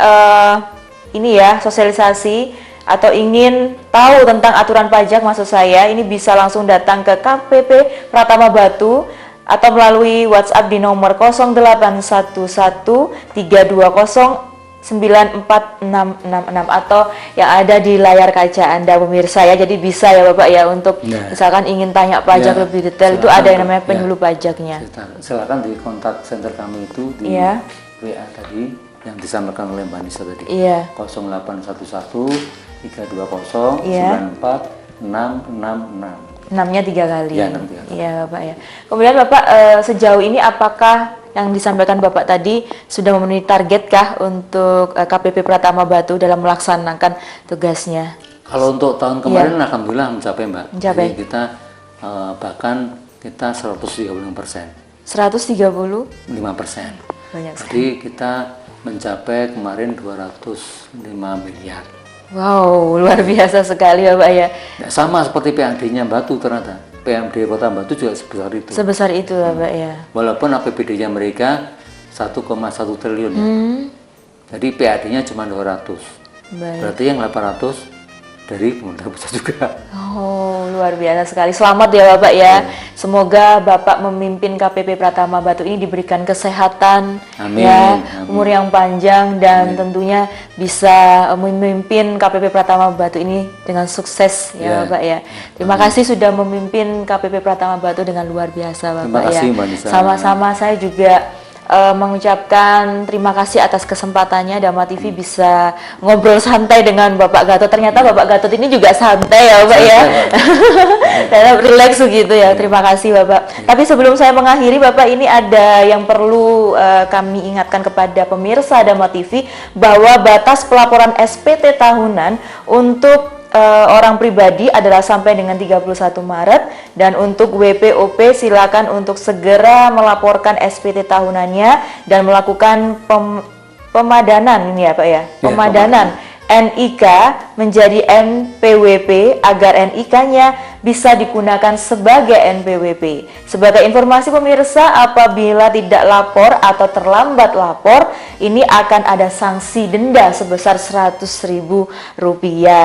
sosialisasi atau ingin tahu tentang aturan pajak, maksud saya, ini bisa langsung datang ke KPP Pratama Batu atau melalui WhatsApp di nomor 0811-320-94666 atau yang ada di layar kaca Anda pemirsa ya. Jadi bisa ya Bapak ya untuk misalkan ingin tanya pajak lebih detail, itu ada yang namanya penyuluh pajaknya. Silakan di kontak center kami itu di WA tadi yang disampaikan oleh Mbak Nisa tadi. 0811-320-94666. 6-nya 3 kali. Iya, 6 kali. Iya, Bapak ya. Kemudian Bapak sejauh ini apakah yang disampaikan Bapak tadi sudah memenuhi target kah untuk KPP Pratama Batu dalam melaksanakan tugasnya? Kalau untuk tahun kemarin alhamdulillah mencapai, Mbak. Mencapai. Jadi kita bahkan kita 135%. 135%. Banyak sekali. Jadi kita mencapai kemarin 205 miliar. Wow, luar biasa sekali Bapak ya. Sama seperti PAD-nya Batu ternyata. PMD Kota Batu juga sebesar itu. Sebesar itu Bapak ya. Walaupun APBD-nya mereka 1,1 triliun ya. Jadi PAD-nya cuma 200. Baik. Berarti yang 800 dari pemerintah pusat juga. Oh, luar biasa sekali. Selamat ya Bapak ya. Semoga Bapak memimpin KPP Pratama Batu ini diberikan kesehatan, umur yang panjang, dan tentunya bisa memimpin KPP Pratama Batu ini dengan sukses ya Bapak ya. Terima kasih sudah memimpin KPP Pratama Batu dengan luar biasa Bapak. Terima kasih Mbak Nisa. Sama-sama, saya juga mengucapkan terima kasih atas kesempatannya Dama TV bisa ngobrol santai dengan Bapak Gatot. Ternyata Bapak Gatot ini juga santai ya Bapak ya. Dan relax gitu ya. Terima kasih Bapak. Tapi sebelum saya mengakhiri Bapak, ini ada yang perlu kami ingatkan kepada pemirsa Dama TV bahwa batas pelaporan SPT tahunan untuk orang pribadi adalah sampai dengan 31 Maret, dan untuk WPOP silakan untuk segera melaporkan SPT tahunannya dan melakukan pemadanan ini ya Pak ya, pemadanan NIK menjadi NPWP agar NIK-nya bisa digunakan sebagai NPWP. Sebagai informasi pemirsa, apabila tidak lapor atau terlambat lapor, ini akan ada sanksi denda sebesar Rp100.000.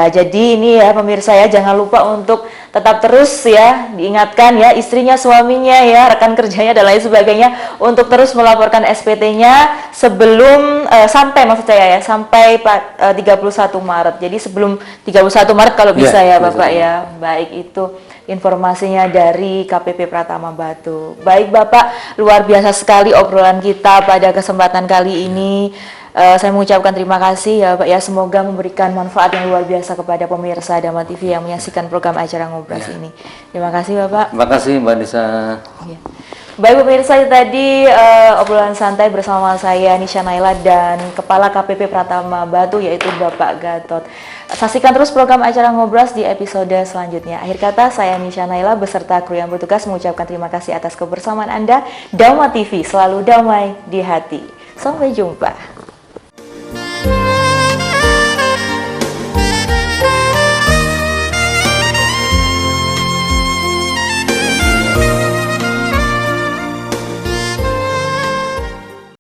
Jadi ini ya pemirsa ya, jangan lupa untuk tetap terus ya diingatkan ya istrinya, suaminya ya, rekan kerjanya dan lain sebagainya untuk terus melaporkan SPT-nya sebelum sampai maksud saya ya sampai 31 Maret. Jadi sebelum 31 Maret kalau bisa ya Bapak ya. Baik, itu informasinya dari KPP Pratama Batu. Baik Bapak, luar biasa sekali obrolan kita pada kesempatan kali ini. Saya mengucapkan terima kasih ya Pak ya, semoga memberikan manfaat yang luar biasa kepada pemirsa Dama TV yang menyaksikan program acara Ngobras ini. Terima kasih Bapak. Terima kasih Mbak Nisa. Baik pemirsa, tadi obrolan santai bersama saya Nisha Naila dan Kepala KPP Pratama Batu yaitu Bapak Gatot. Saksikan terus program acara Ngobras di episode selanjutnya. Akhir kata, saya Nisha Naila beserta kru yang bertugas mengucapkan terima kasih atas kebersamaan Anda. Dama TV selalu damai di hati. Sampai jumpa.